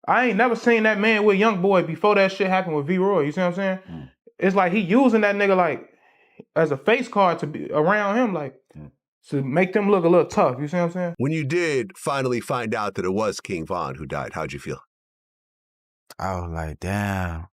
I ain't never seen that man with YoungBoy before that shit happened with V-Roy. You see what I'm saying? It's like he using that nigga like as a face card to be around him, like to make them look a little tough. You see what I'm saying? When you did finally find out that it was King Von who died, how'd you feel? I was like, damn.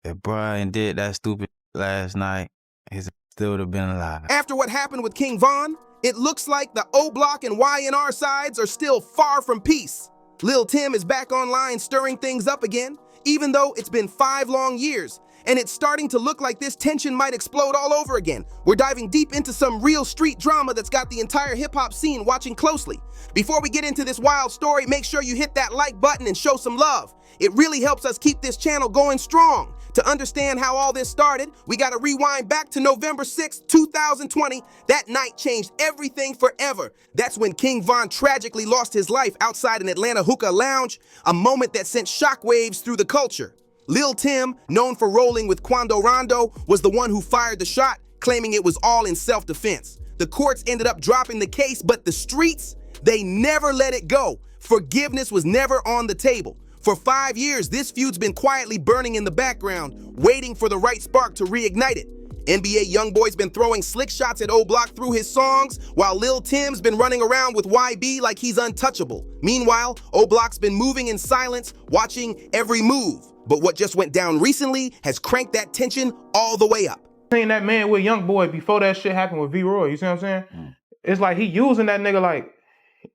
If Brian did that stupid last night, he still would have been alive. After what happened with King Von, it looks like the OBlock and YNR sides are still far from peace. Lil Tim is back online stirring things up again, even though it's been 5 long years, and it's starting to look like this tension might explode all over again. We're diving deep into some real street drama that's got the entire hip-hop scene watching closely. Before we get into this wild story, make sure you hit that like button and show some love. It really helps us keep this channel going strong. To understand how all this started, we gotta rewind back to November 6, 2020. That night changed everything forever. That's when King Von tragically lost his life outside an Atlanta hookah lounge, a moment that sent shockwaves through the culture. Lil Tim, known for rolling with Quando Rondo, was the one who fired the shot, claiming it was all in self-defense. The courts ended up dropping the case, but the streets, they never let it go. Forgiveness was never on the table. For 5 years, this feud's been quietly burning in the background, waiting for the right spark to reignite it. NBA YoungBoy's been throwing slick shots at OBlock through his songs, while Lil Tim's been running around with YB like he's untouchable. Meanwhile, OBlock's been moving in silence, watching every move. But what just went down recently has cranked that tension all the way up. Seen that man with YoungBoy before that shit happened with V-Roy. You see what I'm saying? It's like he using that nigga like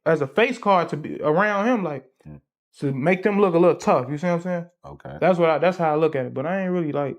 as a face card to be around him, like to make them look a little tough. You see what I'm saying? Okay. That's how I look at it. But I ain't really like.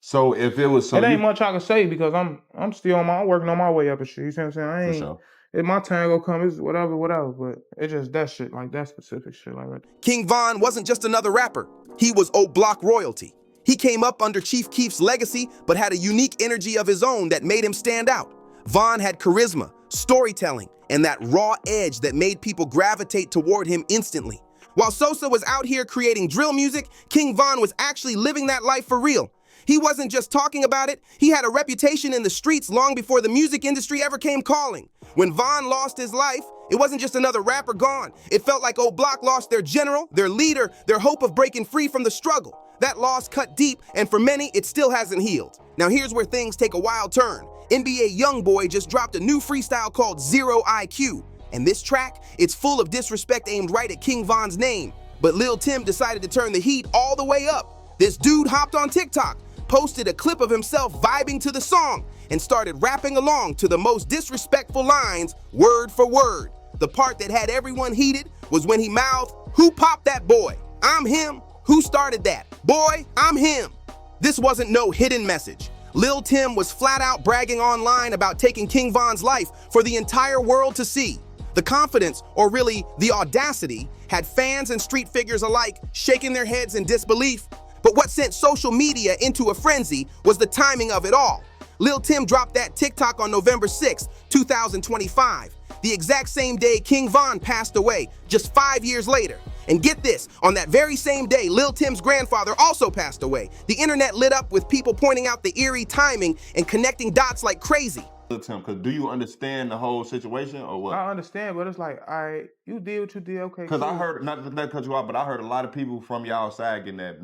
So if it was, it ain't much I can say because I'm still I'm working on my way up and shit. You see what I'm saying? I ain't. For sure. If my time gonna come, it's whatever. But it's just that shit, like that specific shit, like that. King Von wasn't just another rapper. He was OBlock royalty. He came up under Chief Keef's legacy, but had a unique energy of his own that made him stand out. Von had charisma, storytelling, and that raw edge that made people gravitate toward him instantly. While Sosa was out here creating drill music, King Von was actually living that life for real. He wasn't just talking about it, he had a reputation in the streets long before the music industry ever came calling. When Von lost his life, it wasn't just another rapper gone. It felt like OBlock lost their general, their leader, their hope of breaking free from the struggle. That loss cut deep, and for many, it still hasn't healed. Now here's where things take a wild turn. NBA YoungBoy just dropped a new freestyle called Zero IQ. And this track, it's full of disrespect aimed right at King Von's name. But Lil Tim decided to turn the heat all the way up. This dude hopped on TikTok, posted a clip of himself vibing to the song, and started rapping along to the most disrespectful lines, word for word. The part that had everyone heated was when he mouthed, "Who popped that boy? I'm him. Who started that? Boy, I'm him." This wasn't no hidden message. Lil Tim was flat out bragging online about taking King Von's life for the entire world to see. The confidence, or really the audacity, had fans and street figures alike shaking their heads in disbelief. But what sent social media into a frenzy was the timing of it all. Lil Tim dropped that TikTok on November 6, 2025, the exact same day King Von passed away, just 5 years later. And get this, on that very same day, Lil Tim's grandfather also passed away. The internet lit up with people pointing out the eerie timing and connecting dots like crazy. Lil Tim, because do you understand the whole situation or what? I understand, but it's like, all right, you did what you did, okay. Because cool. I heard, not to cut you off, but I heard a lot of people from y'all side getting that,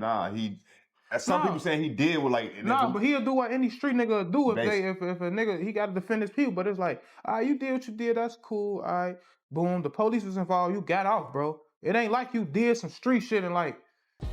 some people saying he did with like... But he'll do what any street nigga do if a nigga, he got to defend his people. But it's like, all right, you did what you did, that's cool, all right, boom, the police was involved, you got off, bro. It ain't like you did some street shit and like...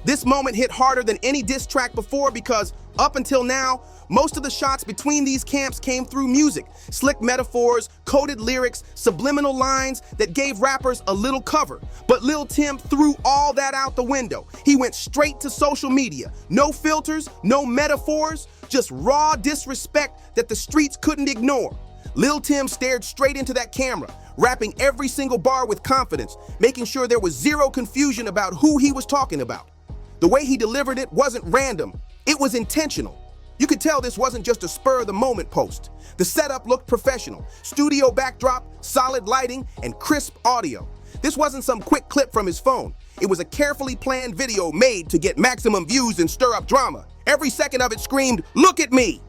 This moment hit harder than any diss track before because, up until now, most of the shots between these camps came through music. Slick metaphors, coded lyrics, subliminal lines that gave rappers a little cover. But Lil Tim threw all that out the window. He went straight to social media. No filters, no metaphors, just raw disrespect that the streets couldn't ignore. Lil Tim stared straight into that camera, rapping every single bar with confidence, making sure there was zero confusion about who he was talking about. The way he delivered it wasn't random, it was intentional. You could tell this wasn't just a spur-of-the-moment post. The setup looked professional, studio backdrop, solid lighting, and crisp audio. This wasn't some quick clip from his phone. It was a carefully planned video made to get maximum views and stir up drama. Every second of it screamed, "Look at me!"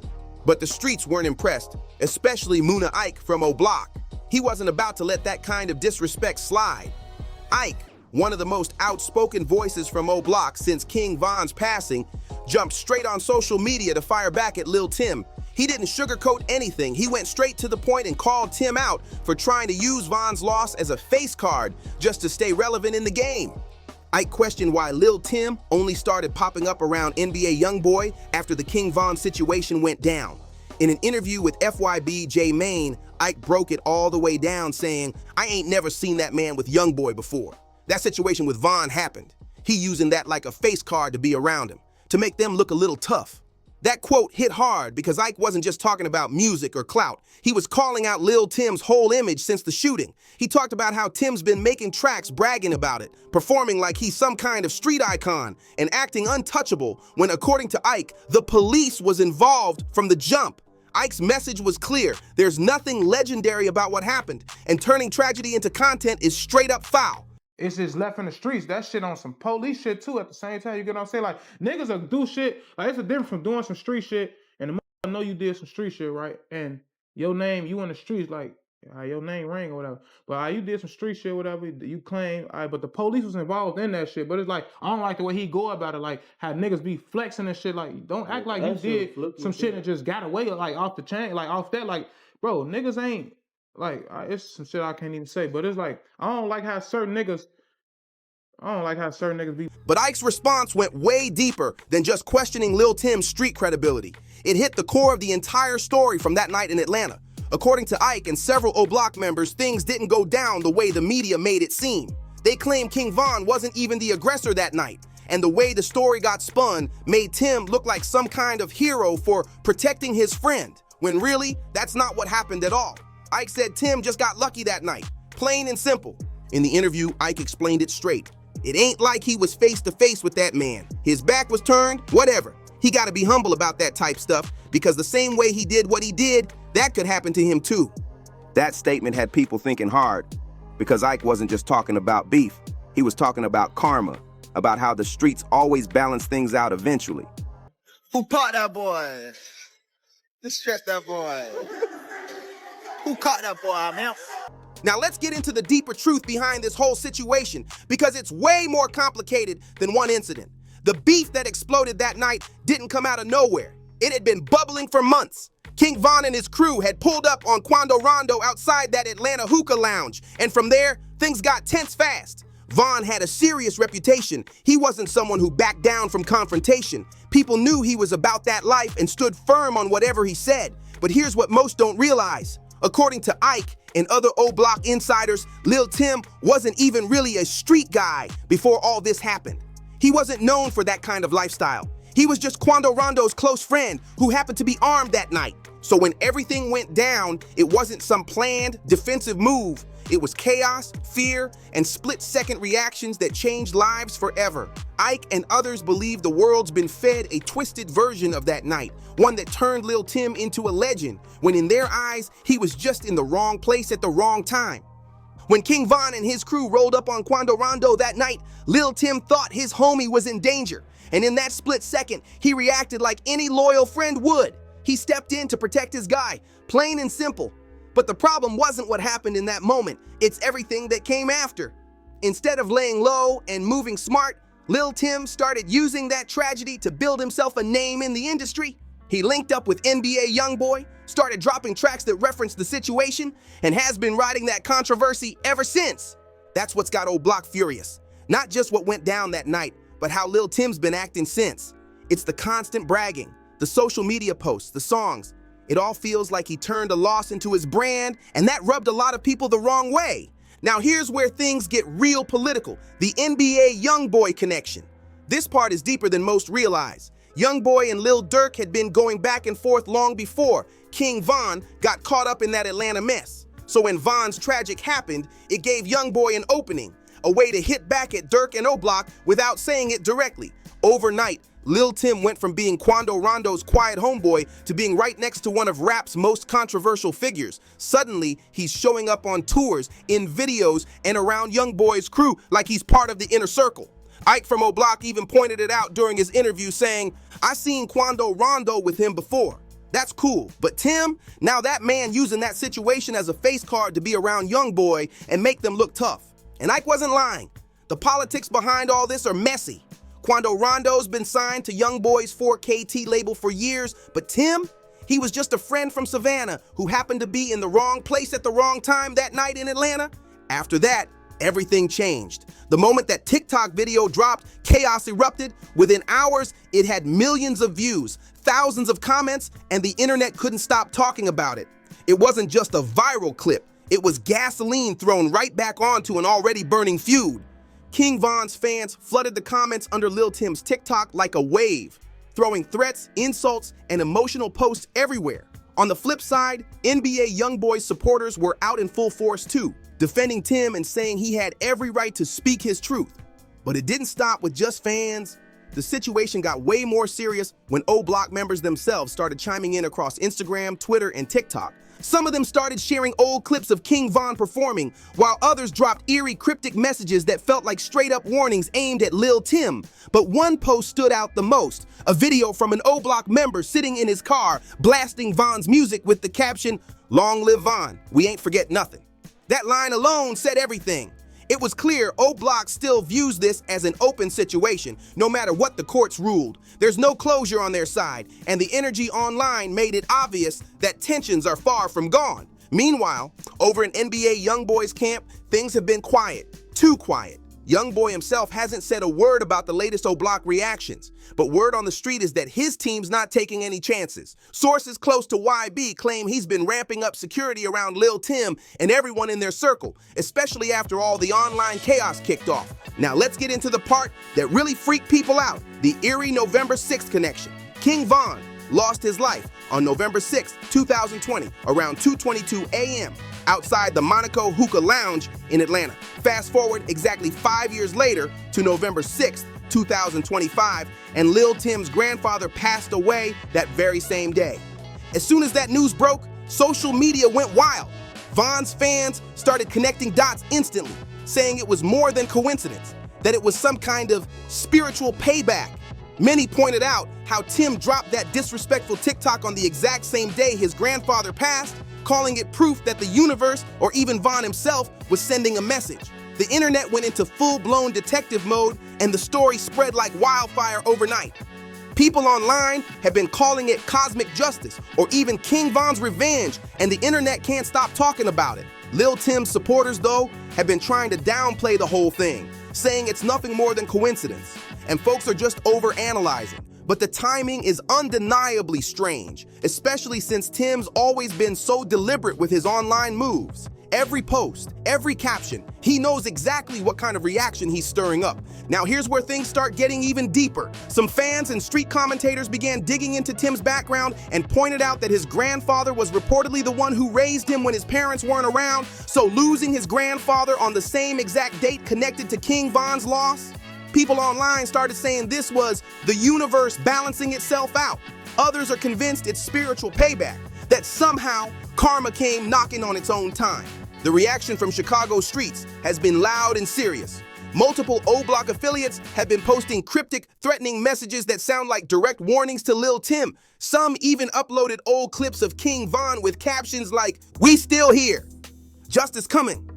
But the streets weren't impressed, especially Ike from OBlock. He wasn't about to let that kind of disrespect slide. Ike, one of the most outspoken voices from OBlock since King Von's passing, jumped straight on social media to fire back at Lil Tim. He didn't sugarcoat anything. He went straight to the point and called Tim out for trying to use Von's loss as a face card just to stay relevant in the game. Ike questioned why Lil Tim only started popping up around NBA YoungBoy after the King Von situation went down. In an interview with FYB J Main, Ike broke it all the way down, saying, "I ain't never seen that man with YoungBoy before. That situation with Von happened. He using that like a face card to be around him, to make them look a little tough." That quote hit hard because Ike wasn't just talking about music or clout. He was calling out Lil Tim's whole image since the shooting. He talked about how Tim's been making tracks bragging about it, performing like he's some kind of street icon, and acting untouchable when, according to Ike, the police was involved from the jump. Ike's message was clear. There's nothing legendary about what happened, and turning tragedy into content is straight up foul. It's just left in the streets. That shit on some police shit too. At the same time, you get what I'm saying? Like, niggas will do shit. Like, it's a difference from doing some street shit and the motherfucker know you did some street shit, right? And your name, you in the streets, like, your name ring or whatever. But you did some street shit, whatever, you claim. But the police was involved in that shit. But it's like, I don't like the way he go about it. Like, how niggas be flexing and shit. Like, don't act like you did some shit and just got away, like, off the chain, like, off that. Like, bro, niggas ain't, like, it's some shit I can't even say. But it's like, I don't like how certain niggas be. But Ike's response went way deeper than just questioning Lil Tim's street credibility. It hit the core of the entire story from that night in Atlanta. According to Ike and several OBlock members, things didn't go down the way the media made it seem. They claim King Von wasn't even the aggressor that night, and the way the story got spun made Tim look like some kind of hero for protecting his friend, when really, that's not what happened at all. Ike said Tim just got lucky that night, plain and simple. In the interview, Ike explained it straight. It ain't like he was face to face with that man. His back was turned, whatever. He gotta be humble about that type stuff, because the same way he did what he did, that could happen to him too. That statement had people thinking hard, because Ike wasn't just talking about beef. He was talking about karma, about how the streets always balance things out eventually. Who caught that boy? Distress that boy. Who caught that boy, man? Now let's get into the deeper truth behind this whole situation, because it's way more complicated than one incident. The beef that exploded that night didn't come out of nowhere. It had been bubbling for months. King Von and his crew had pulled up on Quando Rondo outside that Atlanta hookah lounge, and from there, things got tense fast. Von had a serious reputation. He wasn't someone who backed down from confrontation. People knew he was about that life and stood firm on whatever he said. But here's what most don't realize. According to Ike and other OBlock insiders, Lil Tim wasn't even really a street guy before all this happened. He wasn't known for that kind of lifestyle. He was just Quando Rondo's close friend who happened to be armed that night. So when everything went down, it wasn't some planned defensive move. It was chaos, fear, and split-second reactions that changed lives forever. Ike and others believe the world's been fed a twisted version of that night, one that turned Lil Tim into a legend, when in their eyes, he was just in the wrong place at the wrong time. When King Von and his crew rolled up on Quando Rondo that night, Lil Tim thought his homie was in danger, and in that split second, he reacted like any loyal friend would. He stepped in to protect his guy, plain and simple. But the problem wasn't what happened in that moment, it's everything that came after. Instead of laying low and moving smart, Lil Tim started using that tragedy to build himself a name in the industry. He linked up with NBA YoungBoy, started dropping tracks that referenced the situation, and has been riding that controversy ever since. That's what's got OBlock furious. Not just what went down that night, but how Lil Tim's been acting since. It's the constant bragging, the social media posts, the songs. It all feels like he turned a loss into his brand, and that rubbed a lot of people the wrong way. Now here's where things get real political, the NBA YoungBoy connection. This part is deeper than most realize. YoungBoy and Lil Durk had been going back and forth long before King Von got caught up in that Atlanta mess. So when Von's tragic happened, it gave YoungBoy an opening, a way to hit back at Durk and OBlock without saying it directly. Overnight, Lil Tim went from being Quando Rondo's quiet homeboy to being right next to one of rap's most controversial figures. Suddenly, he's showing up on tours, in videos, and around YoungBoy's crew like he's part of the inner circle. Ike from OBlock even pointed it out during his interview, saying, "I seen Quando Rondo with him before. That's cool, but Tim, now that man using that situation as a face card to be around YoungBoy and make them look tough." And Ike wasn't lying. The politics behind all this are messy. Quando Rondo's been signed to YoungBoy's 4KT label for years, but Tim, he was just a friend from Savannah who happened to be in the wrong place at the wrong time that night in Atlanta. After that, everything changed. The moment that TikTok video dropped, chaos erupted. Within hours, it had millions of views, thousands of comments, and the internet couldn't stop talking about it. It wasn't just a viral clip. It was gasoline thrown right back onto an already burning feud. King Von's fans flooded the comments under Lil Tim's TikTok like a wave, throwing threats, insults, and emotional posts everywhere. On the flip side, NBA YoungBoy supporters were out in full force too, defending Tim and saying he had every right to speak his truth. But it didn't stop with just fans. The situation got way more serious when OBlock members themselves started chiming in across Instagram, Twitter, and TikTok. Some of them started sharing old clips of King Von performing, while others dropped eerie, cryptic messages that felt like straight-up warnings aimed at Lil Tim. But one post stood out the most, a video from an OBlock member sitting in his car, blasting Von's music with the caption, "Long live Von, we ain't forget nothing." That line alone said everything. It was clear OBlock still views this as an open situation, no matter what the courts ruled. There's no closure on their side, and the energy online made it obvious that tensions are far from gone. Meanwhile, over in NBA YoungBoy's camp, things have been quiet, too quiet. YoungBoy himself hasn't said a word about the latest OBlock reactions, but word on the street is that his team's not taking any chances. Sources close to YB claim he's been ramping up security around Lil Tim and everyone in their circle, especially after all the online chaos kicked off. Now let's get into the part that really freaked people out, the Eerie November 6th connection. King Von lost his life on November 6, 2020, around 2:22 a.m. outside the Monaco Hookah Lounge in Atlanta. Fast forward exactly 5 years later to November 6, 2025, and Lil Tim's grandfather passed away that very same day. As soon as that news broke, social media went wild. Von's fans started connecting dots instantly, saying it was more than coincidence, that it was some kind of spiritual payback. Many pointed out how Tim dropped that disrespectful TikTok on the exact same day his grandfather passed, calling it proof that the universe, or even Von himself, was sending a message. The internet went into full-blown detective mode, and the story spread like wildfire overnight. People online have been calling it cosmic justice, or even King Von's revenge, and the internet can't stop talking about it. Lil Tim's supporters, though, have been trying to downplay the whole thing, saying it's nothing more than coincidence, and folks are just overanalyzing. But the timing is undeniably strange, especially since Tim's always been so deliberate with his online moves. Every post, every caption, he knows exactly what kind of reaction he's stirring up. Now here's where things start getting even deeper. Some fans and street commentators began digging into Tim's background and pointed out that his grandfather was reportedly the one who raised him when his parents weren't around, so losing his grandfather on the same exact date connected to King Von's loss? People online started saying this was the universe balancing itself out. Others are convinced it's spiritual payback, that somehow karma came knocking on its own time. The reaction from Chicago streets has been loud and serious. Multiple OBlock affiliates have been posting cryptic, threatening messages that sound like direct warnings to Lil Tim. Some even uploaded old clips of King Von with captions like, "We still here. Justice coming."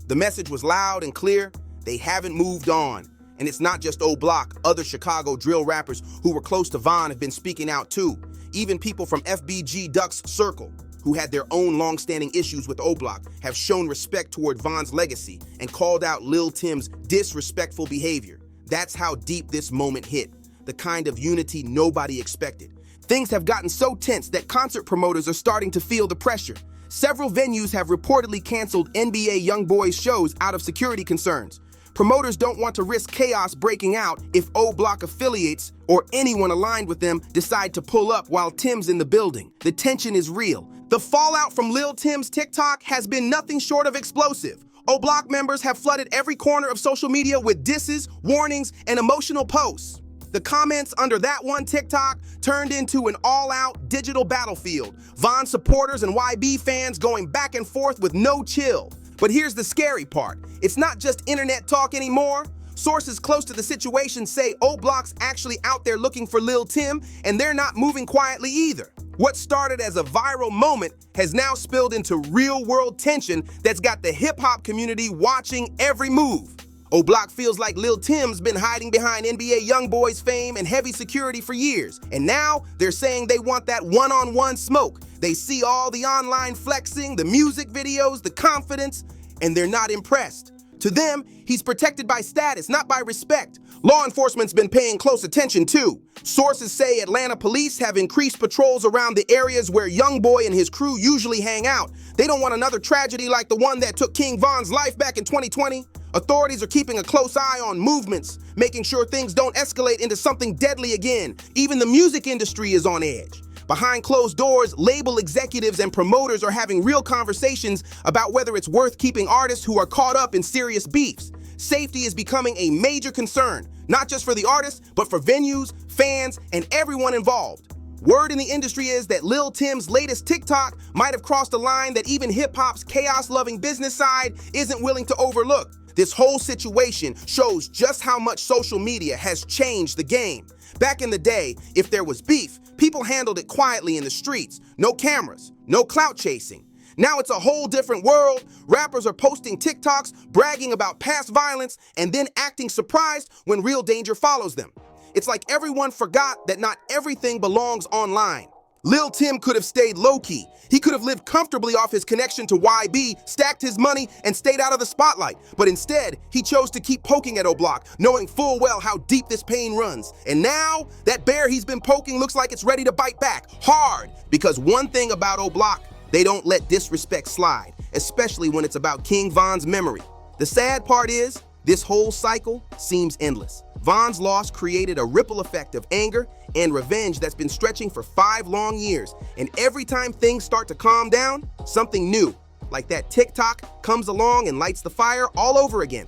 The message was loud and clear. They haven't moved on. And it's not just OBlock. Other Chicago drill rappers who were close to Von have been speaking out too. Even people from FBG Duck's circle, who had their own long-standing issues with OBlock, have shown respect toward Von's legacy and called out Lil Tim's disrespectful behavior. That's how deep this moment hit, the kind of unity nobody expected. Things have gotten so tense that concert promoters are starting to feel the pressure. Several venues have reportedly canceled NBA YoungBoy's shows out of security concerns. Promoters don't want to risk chaos breaking out if OBlock affiliates or anyone aligned with them decide to pull up while Tim's in the building. The tension is real. The fallout from Lil Tim's TikTok has been nothing short of explosive. OBlock members have flooded every corner of social media with disses, warnings, and emotional posts. The comments under that one TikTok turned into an all-out digital battlefield. Von supporters and YB fans going back and forth with no chill. But here's the scary part. It's not just internet talk anymore. Sources close to the situation say OBlock's actually out there looking for Lil Tim, and they're not moving quietly either. What started as a viral moment has now spilled into real-world tension that's got the hip-hop community watching every move. OBlock feels like Lil Tim's been hiding behind NBA YoungBoy's fame and heavy security for years, and now they're saying they want that one-on-one smoke. They see all the online flexing, the music videos, the confidence, and they're not impressed. To them, he's protected by status, not by respect. Law enforcement's been paying close attention too. Sources say Atlanta police have increased patrols around the areas where YoungBoy and his crew usually hang out. They don't want another tragedy like the one that took King Von's life back in 2020. Authorities are keeping a close eye on movements, making sure things don't escalate into something deadly again. Even the music industry is on edge. Behind closed doors, label executives and promoters are having real conversations about whether it's worth keeping artists who are caught up in serious beefs. Safety is becoming a major concern, not just for the artists, but for venues, fans, and everyone involved. Word in the industry is that Lil Tim's latest TikTok might have crossed a line that even hip-hop's chaos-loving business side isn't willing to overlook. This whole situation shows just how much social media has changed the game. Back in the day, if there was beef, people handled it quietly in the streets. No cameras, no clout chasing. Now it's a whole different world. Rappers are posting TikToks, bragging about past violence, and then acting surprised when real danger follows them. It's like everyone forgot that not everything belongs online. Lil Tim could have stayed low-key. He could have lived comfortably off his connection to YB, stacked his money, and stayed out of the spotlight. But instead, he chose to keep poking at OBlock, knowing full well how deep this pain runs. And now, that bear he's been poking looks like it's ready to bite back, hard. Because one thing about OBlock, they don't let disrespect slide, especially when it's about King Von's memory. The sad part is, this whole cycle seems endless. Von's loss created a ripple effect of anger and revenge that's been stretching for 5 long years. And every time things start to calm down, something new, like that TikTok, comes along and lights the fire all over again.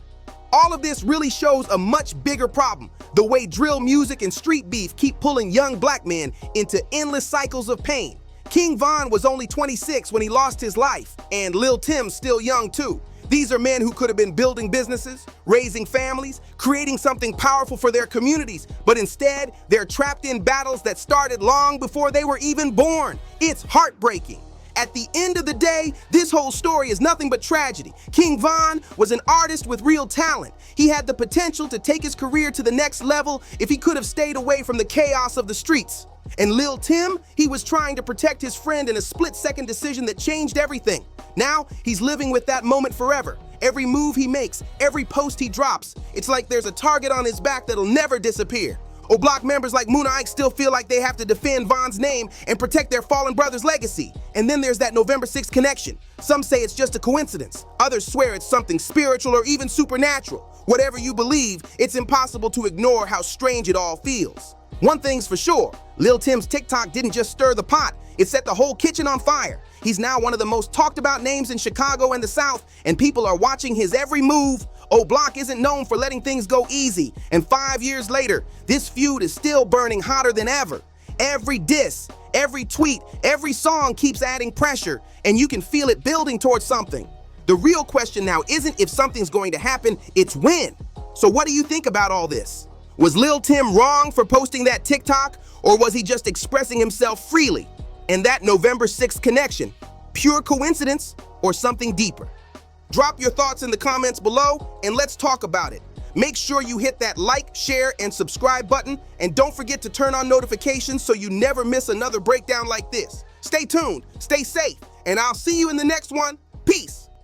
All of this really shows a much bigger problem, the way drill music and street beef keep pulling young black men into endless cycles of pain. King Von was only 26 when he lost his life, and Lil Tim's still young too. These are men who could have been building businesses, raising families, creating something powerful for their communities, but instead, they're trapped in battles that started long before they were even born. It's heartbreaking. At the end of the day, this whole story is nothing but tragedy. King Von was an artist with real talent. He had the potential to take his career to the next level if he could have stayed away from the chaos of the streets. And Lil Tim, he was trying to protect his friend in a split-second decision that changed everything. Now, he's living with that moment forever. Every move he makes, every post he drops, it's like there's a target on his back that'll never disappear. OBlock members like Moon Ike still feel like they have to defend Von's name and protect their fallen brother's legacy. And then there's that November 6th connection. Some say it's just a coincidence. Others swear it's something spiritual or even supernatural. Whatever you believe, it's impossible to ignore how strange it all feels. One thing's for sure, Lil Tim's TikTok didn't just stir the pot, it set the whole kitchen on fire. He's now one of the most talked about names in Chicago and the South, and people are watching his every move. OBlock isn't known for letting things go easy, and 5 years later, this feud is still burning hotter than ever. Every diss, every tweet, every song keeps adding pressure, and you can feel it building towards something. The real question now isn't if something's going to happen, it's when. So what do you think about all this? Was Lil Tim wrong for posting that TikTok, or was he just expressing himself freely? And that November 6th connection, pure coincidence or something deeper? Drop your thoughts in the comments below and let's talk about it. Make sure you hit that like, share, and subscribe button, and don't forget to turn on notifications so you never miss another breakdown like this. Stay tuned, stay safe, and I'll see you in the next one. Peace.